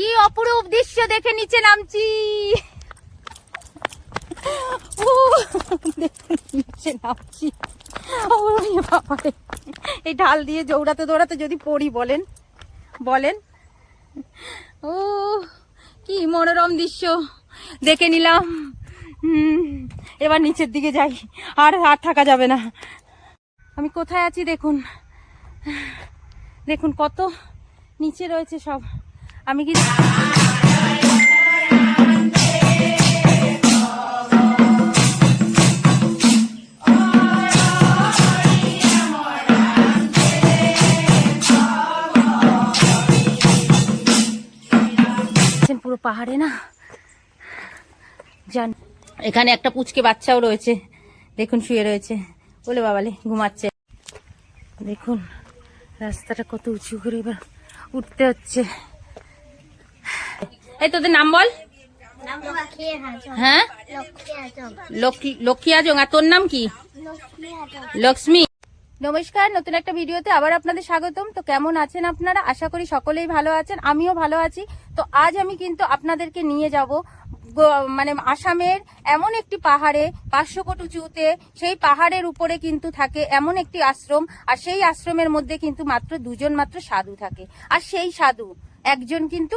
কি অপরূপ দৃশ্য দেখে নিচে নামছি। নিচে নামছি, এই ঢাল দিয়ে দৌড়াতে দৌড়াতে যদি পড়ি বলেন বলেন। ও কি মনোরম দৃশ্য দেখে নিলাম। এবার নিচের দিকে যাই, আর থাকা যাবে না। আমি কোথায় আছি দেখুন, দেখুন কত নিচে রয়েছে সব। আমি কি পুরো পাহাড়ে না জান। এখানে একটা পুচকে বাচ্চাও রয়েছে, দেখুন শুয়ে রয়েছে, বলে বাবালে ঘুমাচ্ছে। দেখুন রাস্তাটা কত উঁচু করে এবার উঠতে হচ্ছে। এই তোদের নাম বল। হ্যাঁ লক্ষ্মী আজং। আর তোর নাম কি? লক্ষ্মী। নমস্কার, নতুন একটা ভিডিওতে আবার আপনাদের স্বাগতম। তো কেমন আছেন আপনারা? আশা করি সকলেই ভালো আছেন, আমিও ভালো আছি। তো আজ আমি কিন্তু আপনাদেরকে নিয়ে যাব মানে আসামের এমন একটি পাহাড়ে, 500 ফুট উঁচুতে। সেই পাহাড়ের উপরে কিন্তু থাকে এমন একটি আশ্রম, আর সেই আশ্রমের মধ্যে কিন্তু মাত্র দুজন মাত্র সাধু থাকে। আর সেই সাধু একজন কিন্তু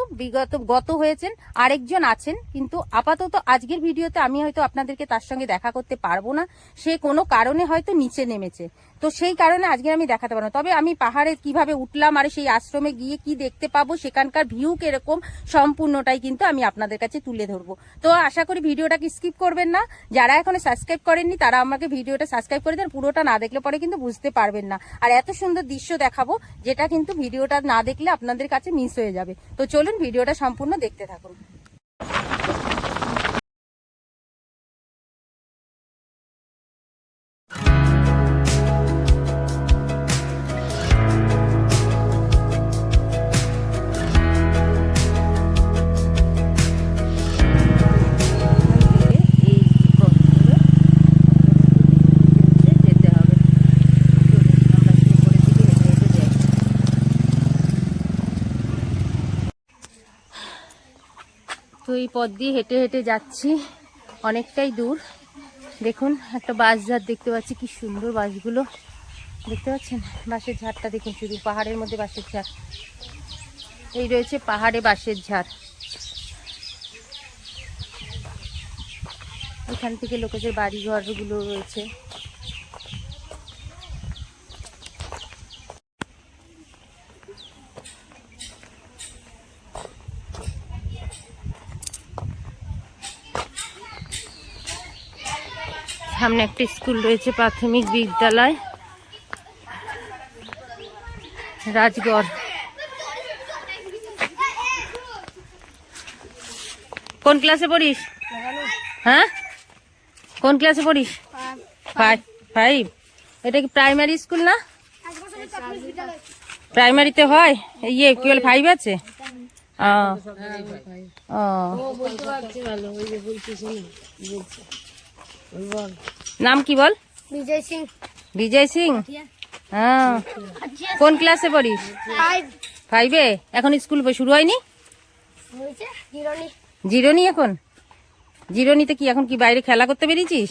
গত হয়েছেন, আরেকজন আছেন, কিন্তু আপাতত আজকের ভিডিওতে আমি হয়তো আপনাদেরকে তার সঙ্গে দেখা করতে পারবো না। সে কোনো কারণে হয়তো নিচে নেমেছে, তো সেই কারণে আজকে আমি দেখাতে পারবো না। তবে আমি পাহাড়ে কিভাবে উঠলাম আর সেই আশ্রমে গিয়ে কি দেখতে পাবো, সেখানকার ভিউ কিরকম, সম্পূর্ণটাই কিন্তু আমি আপনাদের কাছে তুলে ধরবো। তো আশা করি ভিডিওটাকে স্কিপ করবেন না। যারা এখনো সাবস্ক্রাইব করেননি তারা আমাকে ভিডিওটা সাবস্ক্রাইব করে দেন, পুরোটা না দেখলে পরে কিন্তু বুঝতে পারবেন না। আর এত সুন্দর দৃশ্য দেখাবো যেটা কিন্তু ভিডিওটা না দেখলে আপনাদের কাছে মিস হয়ে যাবে। তো চলুন ভিডিওটা সম্পূর্ণ দেখতে থাকুন। তো এই পথ দিয়ে হেঁটে হেঁটে যাচ্ছি অনেকটাই দূর। দেখুন একটা বাঁশ ঝাড় দেখতে পাচ্ছি, কি সুন্দর বাঁশগুলো দেখতে পাচ্ছেন। বাঁশের ঝাড়টা দেখুন, শুধু পাহাড়ের মধ্যে বাঁশের ঝাড়। এই রয়েছে পাহাড়ে বাঁশের ঝাড়। এখান থেকে লোকেদের বাড়ি ঘরগুলো রয়েছে। সামনে একটা স্কুল রয়েছে, প্রাথমিক বিদ্যালয় রাজগড়। কোন ক্লাসে পড়িস? হ্যাঁ কোন ক্লাসে পড়িস? 5। এটা কি প্রাইমারি স্কুল না? প্রাইমারিতে হয়, ইয়ে কি বলে 5 আছে? নাম কি বল? বিজয় সিং। বিজয় সিং, হ্যাঁ। কোন ক্লাসে পড়িস? 5-এ। এখন স্কুল শুরু হয়নি? জিরোনি। এখন জিরোনিতে কি এখন কি বাইরে খেলা করতে বেরিয়েছিস?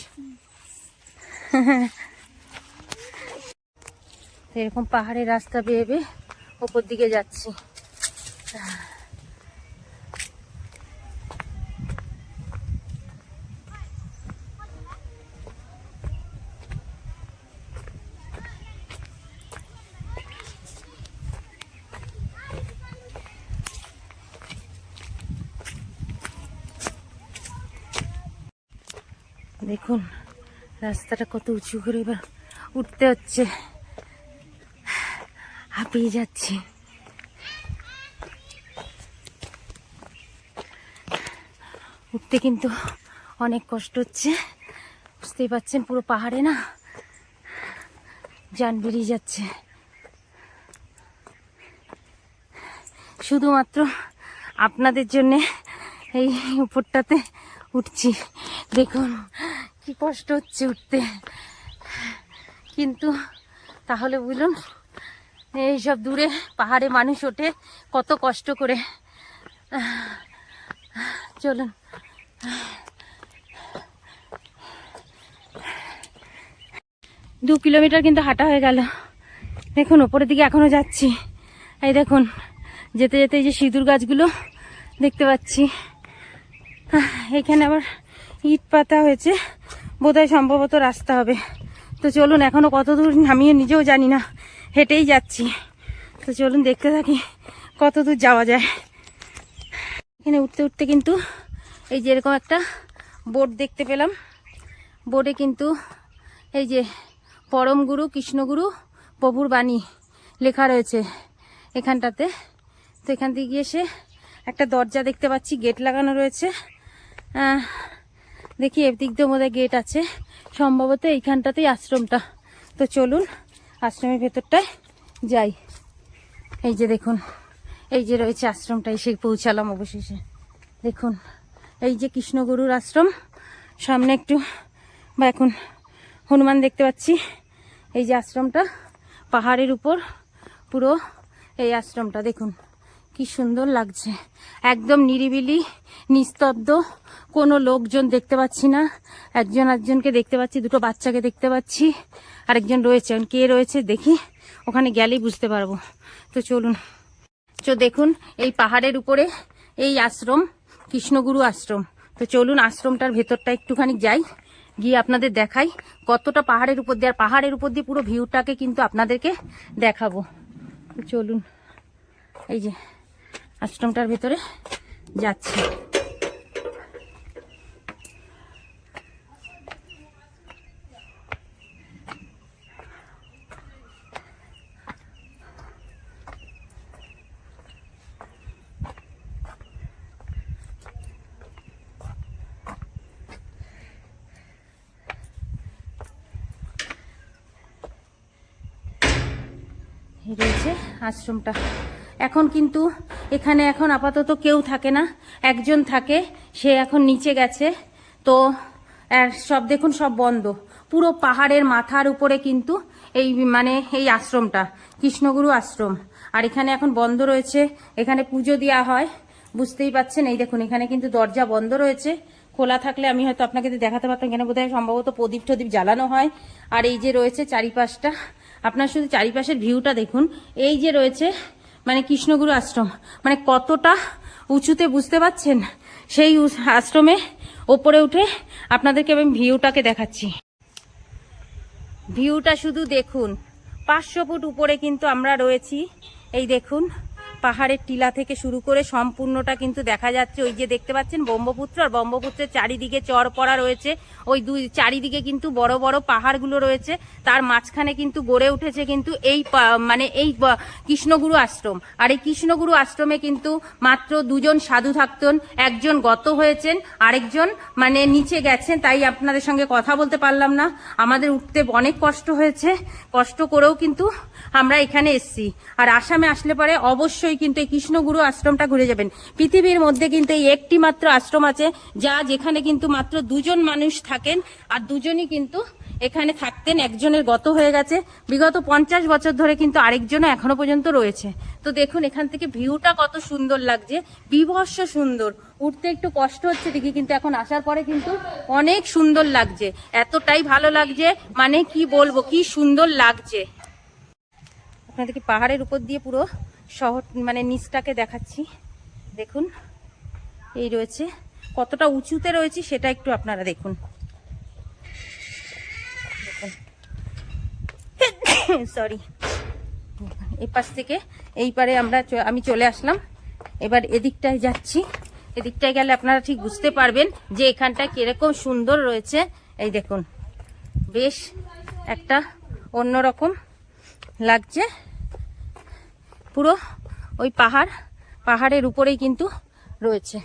এরকম পাহাড়ের রাস্তা বেয়ে বেয়ে ওপর দিকে যাচ্ছি। দেখুন রাস্তাটা কত উঁচু করে এবার উঠতে হচ্ছে, হাঁপিয়ে যাচ্ছি। উঠতে কিন্তু অনেক কষ্ট হচ্ছে, বুঝতেই পারছেন। পুরো পাহাড়ে না জান বেরিয়ে যাচ্ছে। শুধুমাত্র আপনাদের জন্যে এই উপরটাতে উঠছি। দেখুন কি কষ্ট হচ্ছে উঠতে, কিন্তু তাহলে বলুন এইসব দূরে পাহাড়ে মানুষ ওঠে কত কষ্ট করে। চলুন। দু কিলোমিটার কিন্তু হাঁটা হয়ে গেল। দেখুন ওপরের দিকে এখনো যাচ্ছি। এই দেখুন যেতে যেতে এই যে সিঁদুর গাছগুলো দেখতে পাচ্ছি। এখানে আবার ইট পাতা হয়েছে, বোধহয় সম্ভবত রাস্তা হবে। তো চলুন, এখনো কত দূর আমিও নিজেও জানি না, হেঁটেই যাচ্ছি। তো চলুন দেখতে থাকি কত দূর যাওয়া যায়। এখানে উঠতে উঠতে কিন্তু এই যে এরকম একটা বোর্ড দেখতে পেলাম। বোর্ডে কিন্তু এই যে পরম গুরু কৃষ্ণগুরু প্রভুর বাণী লেখা রয়েছে এখানটাতে। তো এখান থেকে গিয়ে এসে একটা দরজা দেখতে পাচ্ছি, গেট লাগানো রয়েছে। দেখি এদিক দিয়ে মধ্যে গেট আছে, সম্ভবত এইখানটাতেই আশ্রমটা। তো চলুন আশ্রমের ভেতরটায় যাই। এই যে দেখুন, এই যে রয়েছে আশ্রমটা, এসে পৌঁছালাম অবশেষে। দেখুন এই যে কৃষ্ণগুরুর আশ্রম, সামনে একটু বা এখন হনুমান দেখতে পাচ্ছি। এই যে আশ্রমটা পাহাড়ের উপর পুরো এই আশ্রমটা দেখুন কি সুন্দর লাগছে, একদম নিরিবিলি নিস্তব্ধ, কোনো লোকজন দেখতে পাচ্ছি না। একজনকে দেখতে পাচ্ছি, দুটো বাচ্চাকে দেখতে পাচ্ছি, আরেকজন রয়েছে। কে রয়েছে দেখি, ওখানে গেলেই বুঝতে পারবো। তো চলুন। তো দেখুন এই পাহাড়ের উপরে এই আশ্রম, কৃষ্ণগুরু আশ্রম। তো চলুন আশ্রমটার ভেতরটা একটুখানি যাই, গিয়ে আপনাদের দেখাই কতটা পাহাড়ের উপর দিয়ে, আর পাহাড়ের উপর দিয়ে পুরো ভিউটাকে কিন্তু আপনাদেরকে দেখাবো। তো চলুন এই যে আশ্রমটার ভেতরে যাচ্ছি। রয়েছে আশ্রমটা। এখন কিন্তু এখানে এখন আপাতত কেউ থাকে না, একজন থাকে, সে এখন নিচে গেছে। তো সব দেখুন সব বন্ধ, পুরো পাহাড়ের মাথার উপরে কিন্তু এই মানে এই আশ্রমটা কৃষ্ণগুরু আশ্রম। আর এখানে এখন বন্ধ রয়েছে, এখানে পুজো দেওয়া হয়, বুঝতেই পাচ্ছেন। এই দেখুন এখানে কিন্তু দরজা বন্ধ রয়েছে, খোলা থাকলে আমি হয়তো আপনাকে দেখাতে পারতাম। এখানে বোধহয় সম্ভবত প্রদীপ টদীপ জ্বালানো হয়। আর এই যে রয়েছে চারিপাশটা, আপনার শুধু চারিপাশের ভিউটা দেখুন। এই যে রয়েছে মানে কৃষ্ণগুরু আশ্রম, মানে কতটা উঁচুতে বুঝতে পাচ্ছেন। সেই আশ্রমে ওপরে উঠে আপনাদেরকে আমি ভিউটাকে দেখাচ্ছি। ভিউটা শুধু দেখুন, 500 ফুট উপরে কিন্তু আমরা রয়েছি। এই দেখুন পাহাড়ের টিলা থেকে শুরু করে সম্পূর্ণটা কিন্তু দেখা যাচ্ছে। ওই যে দেখতে পাচ্ছেন ব্রহ্মপুত্র, আর ব্রহ্মপুত্রের চারিদিকে চর পড়া রয়েছে। ওই চারিদিকে কিন্তু বড় বড় পাহাড়গুলো রয়েছে, তার মাঝখানে কিন্তু গড়ে উঠেছে কিন্তু এই মানে এই কৃষ্ণগুরু আশ্রম। আর এই কৃষ্ণগুরু আশ্রমে কিন্তু মাত্র 2 জন সাধু থাকতেন, একজন গত হয়েছেন, আরেকজন মানে নিচে গেছেন, তাই আপনাদের সঙ্গে কথা বলতে পারলাম না। আমাদের উঠতে অনেক কষ্ট হয়েছে, কষ্ট করেও কিন্তু আমরা এখানে এসছি। আর আসামে আসলে পরে অবশ্যই কিন্তু এই কৃষ্ণগুরু আশ্রমটা ঘুরে যাবেন। পৃথিবীর মধ্যে কিন্তু এই একটি মাত্র আশ্রম আছে যেখানে কিন্তু মাত্র 2 জন মানুষ থাকেন, আর 2 জনই কিন্তু এখানে থাকতেন। একজনের গত হয়ে গেছে, বিগত 50 বছর ধরে কিন্তু আরেকজনও এখনো পর্যন্ত রয়েছে। তো দেখুন এখান থেকে ভিউটা কত সুন্দর লাগছে, বিভৎস সুন্দর। উঠতে একটু কষ্ট হচ্ছে দেখি, কিন্তু এখন আসার পরে কিন্তু অনেক সুন্দর লাগছে, এতটাই ভালো লাগছে মানে কি বলবো, কি সুন্দর লাগছে। আপনাদেরকে পাহাড়ের উপর দিয়ে পুরো শহর মানে নিচটাকে দেখাচ্ছি। দেখুন এই রয়েছে, কতটা উঁচুতে রয়েছে সেটা একটু আপনারা দেখুন। সরি, এই পাশ থেকে এই পারে আমি চলে আসলাম। এবার এদিকটায় যাচ্ছি, এদিকটায় গেলে আপনারা ঠিক বুঝতে পারবেন যে এখানটা কিরকম সুন্দর রয়েছে। এই দেখুন বেশ একটা অন্যরকম লাগছে, পুরো ওই পাহাড়ের উপরেই কিন্তু রয়েছে।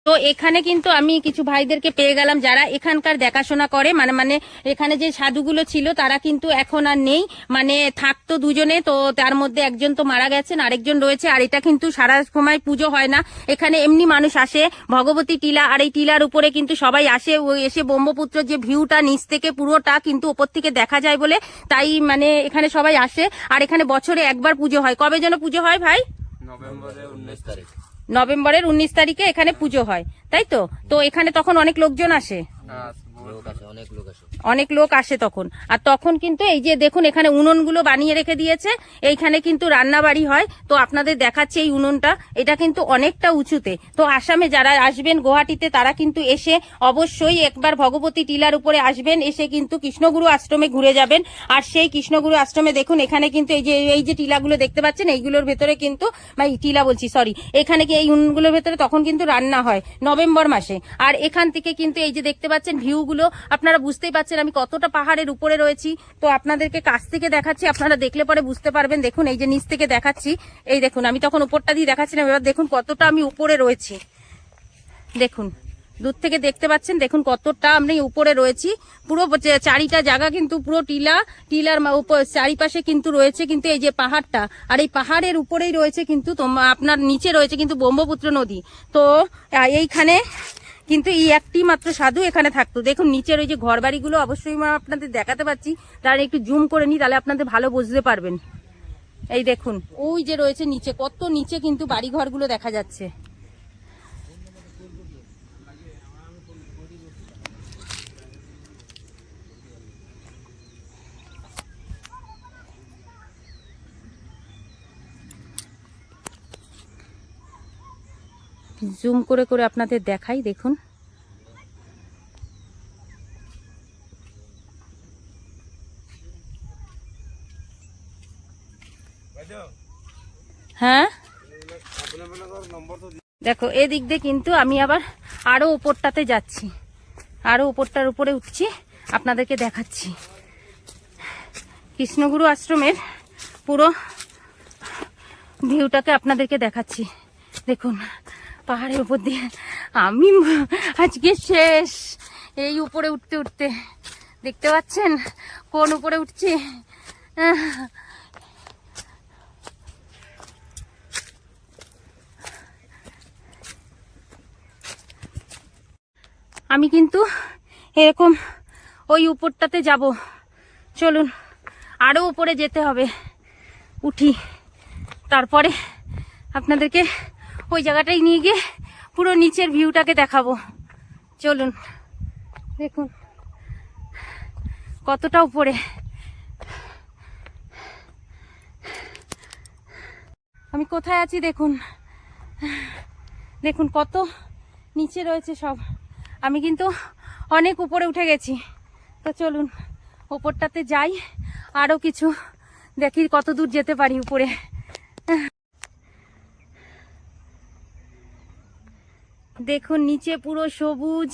তো এখানে কিন্তু আমি কিছু ভাইদেরকে পেয়ে গেলাম যারা এখানকার দেখাশোনা করে, মানে এখানে যে সাধুগুলো ছিল তারা কিন্তু এখন আর নেই, মানে থাকতো 2 জনে, তো তার মধ্যে একজন তো মারা গেছেন, আরেকজন রয়েছে। আর এটা কিন্তু সারা সময় পুজো হয় না, এখানে এমনি মানুষ আসে, ভগবতী টিলা, আর এই টিলার উপরে কিন্তু সবাই আসে, এসে ব্রহ্মপুত্র যে ভিউটা নিচ থেকে পুরোটা কিন্তু উপর থেকে দেখা যায় বলে তাই মানে এখানে সবাই আসে। আর এখানে বছরে একবার পুজো হয়। কবে যেন পুজো হয় ভাই? নভেম্বরের 19 তারিখে এখানে পুজো হয়, তাই তো? তো এখানে তখন অনেক লোকজন আসে, অনেক লোক আসে তখন। আর তখন কিন্তু এই যে দেখুন এখানে উনুনগুলো বানিয়ে রেখে দিয়েছে, এইখানে কিন্তু রান্না বাড়ি হয়। তো আপনাদের দেখাচ্ছে এই উনুনটা, এটা কিন্তু অনেকটা উঁচুতে। তো আসামে যারা আসবেন গুয়াহাটিতে তারা কিন্তু এসে অবশ্যই একবার ভগবতী টিলার উপরে আসবেন, এসে কিন্তু কৃষ্ণগুরু আশ্রমে ঘুরে যাবেন। আর সেই কৃষ্ণগুরু আশ্রমে দেখুন এখানে কিন্তু এই যে টিলাগুলো দেখতে পাচ্ছেন, এইগুলোর ভেতরে কিন্তু টিলা বলছি সরি, এখানে কি এই উনুনগুলোর ভেতরে তখন কিন্তু রান্না হয় নভেম্বর মাসে। আর এখান থেকে কিন্তু এই যে দেখতে পাচ্ছেন ভিউগুলো, আপনারা বুঝতেই পারছেন আমি কতটা পাহাড়ের উপরে রয়েছি। তো আপনাদেরকে কাছ থেকে দেখাচ্ছি, আপনারা দেখলে পরে বুঝতে পারবেন। দেখুন এই যে নিচ থেকে দেখাচ্ছি, এই দেখুন আমি তখন উপরটা দিয়ে দেখাচ্ছিলাম, এবার দেখুন কতটা আমি উপরে রয়েছি। দেখুন দূর থেকে দেখতে পাচ্ছেন, দেখুন কতটা আমি উপরে রয়েছি। পুরো চারিটা জায়গা কিন্তু পুরো টিলার চারিপাশে কিন্তু রয়েছে কিন্তু এই যে পাহাড়টা, আর এই পাহাড়ের উপরেই রয়েছে কিন্তু আপনার নিচে রয়েছে কিন্তু ব্রহ্মপুত্র নদী। তো এইখানে কিন্তু এই একটি মাত্র সাধু এখানে থাকতো। দেখুন নিচের ওই যে ঘর বাড়িগুলো অবশ্যই আপনাদের দেখাতে পাচ্ছি, তারা একটু জুম করে নি, তাহলে আপনাদের ভালো বুঝতে পারবেন। এই দেখুন ওই যে রয়েছে নিচে, কত নিচে কিন্তু বাড়ি ঘরগুলো দেখা যাচ্ছে। জুম করে করে আপনাদের দেখাই, দেখুন হ্যাঁ দেখো এদিক দিয়ে কিন্তু আমি আবার আরো উপরটাতে যাচ্ছি, আরো উপরটার উপরে উঠছি, আপনাদেরকে দেখাচ্ছি কৃষ্ণগুরু আশ্রমের পুরো ভিউটাকে আপনাদেরকে দেখাচ্ছি। দেখুন পাহাড়ের উপর দিয়ে আমি আজকে শেষ, এই উপরে উঠতে উঠতে দেখতে পাচ্ছেন কোন উপরে উঠছি। আমি কিন্তু এরকম ওই উপরটাতে যাব, চলুন আরো উপরে যেতে হবে, উঠি, তারপরে আপনাদেরকে ওই জায়গাটায় নিয়ে গিয়ে পুরো নিচের ভিউটাকে দেখাবো। চলুন দেখুন কতটা উপরে। আমি কোথায় আছি দেখুন, দেখুন কত নিচে রয়েছে সব। আমি কিন্তু অনেক উপরে উঠে গেছি। তো চলুন উপরটাতে যাই, আরো কিছু দেখি কত দূর যেতে পারি উপরে। দেখুন নিচে পুরো সবুজ,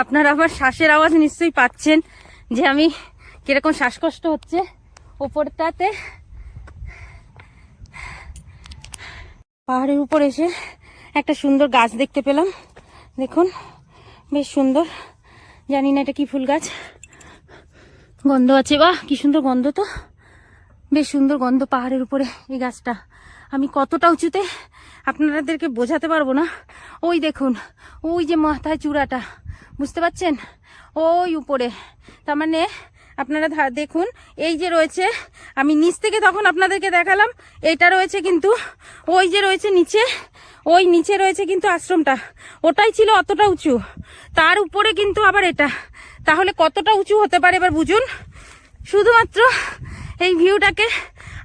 আপনারা আমার শ্বাসের আওয়াজ নিশ্চয়ই পাচ্ছেন যে আমি কিরকম শ্বাসকষ্ট হচ্ছে। উপরটাতে পাহাড়ের উপর এসে একটা সুন্দর গাছ দেখতে পেলাম, দেখুন বেশ সুন্দর, জানি না এটা কি ফুল গাছ, গন্ধ আছে, বাহ কি সুন্দর গন্ধ, তো বেশ সুন্দর গন্ধ পাহাড়ের উপরে এই গাছটা। আমি কতটা উঁচুতে আপনাদেরকে বোঝাতে পারবো না। ওই দেখুন ওই যে মাথায় চূড়াটা, বুঝতে পারছেন, ওই উপরে। তার মানে আপনারা দেখুন এই যে রয়েছে, আমি নিচ থেকে তখন আপনাদেরকে দেখালাম, এইটা রয়েছে কিন্তু ওই যে রয়েছে নিচে, ওই নিচে রয়েছে কিন্তু আশ্রমটা, ওটাই ছিল অতটা উঁচু, তার উপরে কিন্তু আবার এটা, তাহলে কতটা উঁচু হতে পারে এবার বুঝুন। শুধুমাত্র এই ভিউটাকে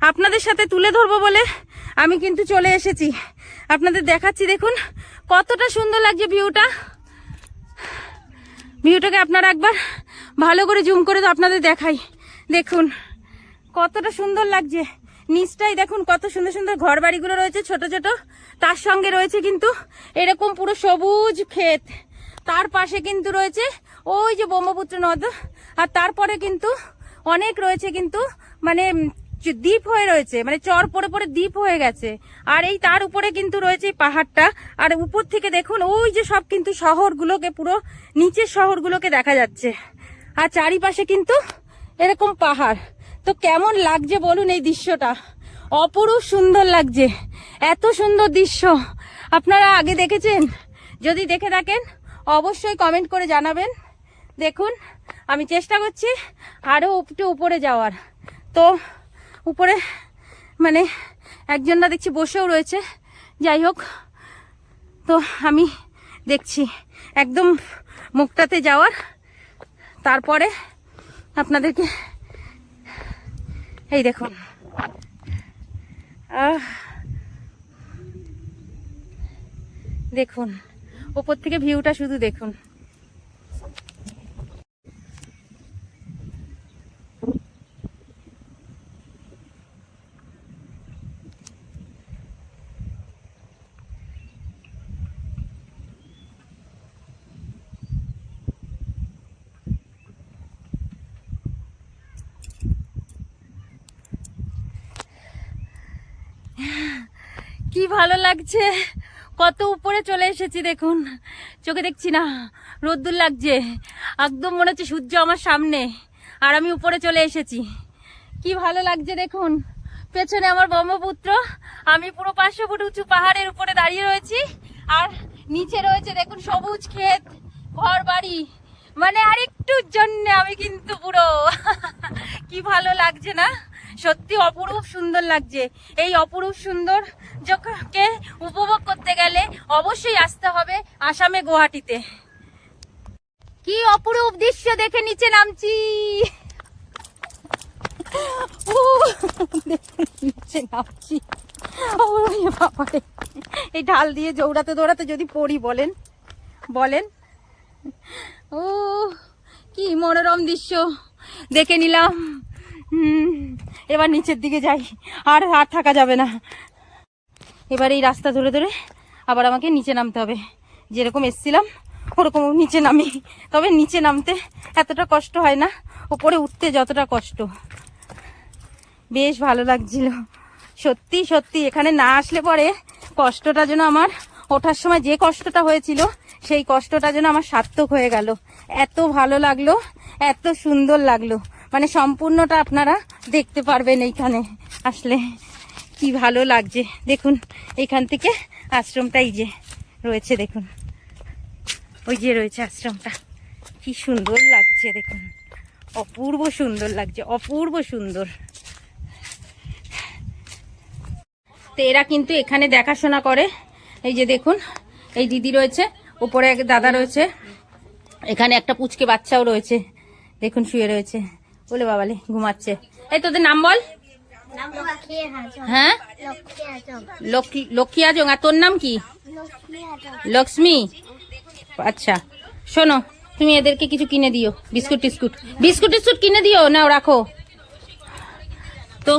আপনাদের সাথে তুলে ধরবো বলে আমি কিন্তু চলে এসেছি, আপনাদের দেখাচ্ছি। দেখুন কতটা সুন্দর লাগছে ভিউটা, ভিউটাকে আপনারা একবার ভালো করে জুম করে তো আপনাদের দেখাই। দেখুন কতটা সুন্দর লাগছে, নিচটাই দেখুন কত সুন্দর সুন্দর ঘর বাড়িগুলো রয়েছে ছোট ছোট, তার সঙ্গে রয়েছে কিন্তু এরকম পুরো সবুজ ক্ষেত, তার পাশে কিন্তু রয়েছে ওই যে ব্রহ্মপুত্র নদ, আর তারপরে কিন্তু অনেক রয়েছে কিন্তু মানে দ্বীপ হয়ে রয়েছে, মানে চর পড়ে পড়ে দ্বীপ হয়ে গেছে। আর এই তার উপরে কিন্তু রয়েছে পাহাড়টা, আর উপর থেকে দেখুন ওই যে সব কিন্তু শহরগুলোকে, পুরো নিচের শহরগুলোকে দেখা যাচ্ছে, আর চারিপাশে কিন্তু এরকম পাহাড়। তো কেমন লাগছে বলুন এই দৃশ্যটা, অপরূপ সুন্দর লাগছে, এত সুন্দর দৃশ্য আপনারা আগে দেখেছেন? যদি দেখে থাকেন অবশ্যই কমেন্ট করে জানাবেন। দেখুন আমি চেষ্টা করছি আরও একটু উপরে যাওয়ার। তো উপরে মানে একজনরা দেখছি বসেও রয়েছে। যাই হোক, তো আমি দেখছি একদম মুখটাতে যাওয়ার, তারপরে আপনাদেরকে এই দেখুন দেখুন উপর থেকে ভিউটা শুধু দেখুন। কি ভালো লাগছে, কত উপরে চলে এসেছি দেখুন। চোখে দেখছি না, রোদ্দুর লাগছে, একদম মনে হচ্ছে সূর্য আমার সামনে আর আমি উপরে চলে এসেছি। কি ভালো লাগছে দেখুন। পেছনে আমার ব্রহ্মপুত্র, আমি পুরো 500 ফুট উঁচু পাহাড়ের উপরে দাঁড়িয়ে রয়েছি, আর নিচে রয়েছে দেখুন সবুজ ক্ষেত, ঘর বাড়ি, মানে আরেকটুর জন্য আমি কিন্তু পুরো কি ভালো লাগছে না, সত্যি অপরূপ সুন্দর লাগছে। এই অপরূপ সৌন্দর্যকে উপভোগ করতে গেলে অবশ্যই আসতে হবে আসামে গুয়াহাটিতে। কি অপরূপ দৃশ্য দেখে নিচে নামছি। নিচে নামছি, এই ঢাল দিয়ে দৌড়াতে দৌড়াতে যদি পড়ি বলেন বলেন। ও কি মনোরম দৃশ্য দেখে নিলাম। এবার নিচের দিকে যাই, আর থাকা যাবে না। এবার এই রাস্তা ধরে ধরে আবার আমাকে নিচে নামতে হবে, যেরকম এসছিলাম ওরকম নিচে নামি। তবে নিচে নামতে এতটা কষ্ট হয় না, উপরে উঠতে যতটা কষ্ট। বেশ ভালো লাগছিল সত্যি সত্যি। এখানে না আসলে পরে কষ্টটা যেন আমার, ওঠার সময় যে কষ্টটা হয়েছিল সেই কষ্টটা যেন আমার সার্থক হয়ে গেল। এত ভালো লাগলো, এত সুন্দর লাগলো, মানে সম্পূর্ণটা আপনারা দেখতে পারবেন এইখানে আসলে। কি ভালো লাগছে দেখুন। এইখান থেকে আশ্রমটা এই যে রয়েছে দেখুন, ওই যে রয়েছে আশ্রমটা, কি সুন্দর লাগছে দেখুন, অপূর্ব সুন্দর লাগছে, অপূর্ব সুন্দর। তো এরা কিন্তু এখানে দেখাশোনা করে। এই যে দেখুন এই দিদি রয়েছে, উপরে এক দাদা রয়েছে, এখানে একটা পুচকে বাচ্চাও রয়েছে দেখুন, শুয়ে রয়েছে। বলে বাবালে ঘুমাচ্ছে। এই তোদের নাম বল। হ্যাঁ লক্ষ্মী আজং। আর তোর নাম কি? লক্ষ্মী। আচ্ছা শোনো, তুমি এদেরকে কিছু কিনে দিও, বিস্কুট টিস্কুট, বিস্কুট টিস্কুট কিনে দিও, নাও রাখো। তো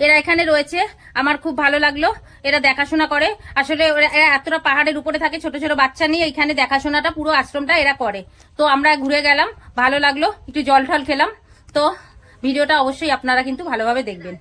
এরা এখানে রয়েছে, আমার খুব ভালো লাগলো। এরা দেখাশোনা করে, আসলে এরা এতটা পাহাড়ের উপরে থাকে, ছোট ছোট বাচ্চা নিয়ে এখানে দেখাশোনাটা পুরো আশ্রমটা এরা করে। তো আমরা ঘুরে গেলাম, ভালো লাগলো, একটু জল ঠল খেলাম। তো ভিডিওটা অবশ্যই আপনারা কিন্তু ভালোভাবে দেখবেন।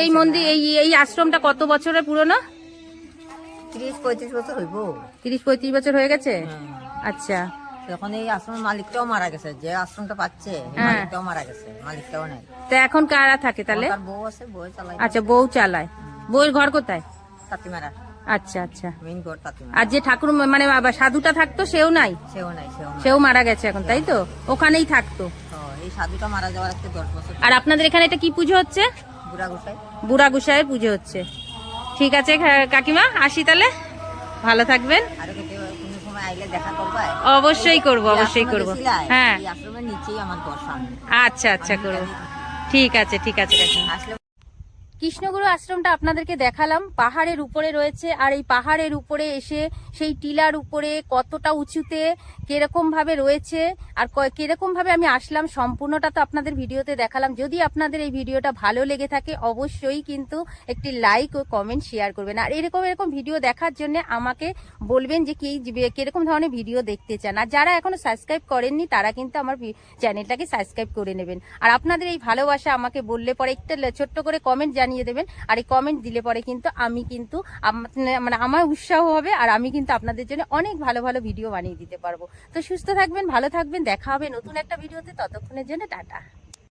এই মন্দির এই আশ্রমটা কত বছরের পুরনো? 30-35 বছর হইব। 30-35 বছর হয়ে গেছে। আচ্ছা, এখন এই আশ্রমের মালিকটাও মারা গেছে, যে আশ্রমটা পাচ্ছে মালিকটাও মারা গেছে, মালিকটাও নাই। তা এখন কারা থাকে তাহলে? তার বউ আছে, বউ চালায়। আচ্ছা, বউ চালায়। বউয়ের ঘর কোথায়? তাঁতিমারা, আচ্ছা আচ্ছা। মেইন ঘর তাঁতিমারা। আর যে ঠাকুর মানে বাবা সাধুটা থাকতো সেও নাই? সেও নাই। সেও মারা গেছে এখন, তাই তো? ওখানেই থাকতো। এই সাধুটা মারা যাওয়ার আজকে 10 বছর। আর আপনাদের এখানে এটা কি পুজো হচ্ছে? বুড়া গোসাই। বুড়া গোসাইয়ের পুজো হচ্ছে। ঠিক আছে কাকিমা, আসি তাহলে, ভালো থাকবেন। আর কোনো সময় আইলে দেখা করবা? অবশ্যই করব, অবশ্যই করব। হ্যাঁ, এই আশ্রমের নিচেই আমার ঘর সামনে। আচ্ছা আচ্ছা, করব। ঠিক আছে কাকিমা। আসলে কৃষ্ণগুরু আশ্রমটা আপনাদেরকে দেখালাম, পাহাড়ের উপরে রয়েছে। আর এই পাহাড়ের উপরে এসে সেই টিলার উপরে কতটা উঁচুতে কিরকম ভাবে রয়েছে আর কিরকম ভাবে আমি আসলাম সম্পূর্ণটা তো আপনাদের ভিডিওতে দেখালাম। যদি আপনাদের এই ভিডিওটা ভালো লেগে থাকে অবশ্যই কিন্তু একটি লাইক ও কমেন্ট শেয়ার করবেন। আর এরকম ভিডিও দেখার জন্য আমাকে বলবেন যে কিরকম ধরনের ভিডিও দেখতে চান। আর যারা এখনো সাবস্ক্রাইব করেননি তারা কিন্তু আমার চ্যানেলটাকে সাবস্ক্রাইব করে নেবেন। আর আপনাদের এই ভালোবাসা আমাকে বললে পরে একটা ছোট্ট করে কমেন্ট জানিয়ে দেবেন। আর এই কমেন্ট দিলে পরে কিন্তু আমি কিন্তু মানে আমার উৎসাহ হবে, আর আমি কিন্তু আপনাদের জন্য অনেক ভালো ভালো ভিডিও বানিয়ে দিতে পারবো। তো সুস্থ থাকবেন, ভালো থাকবেন, দেখা হবে নতুন একটা ভিডিওতে। ততক্ষণের জন্য টাটা।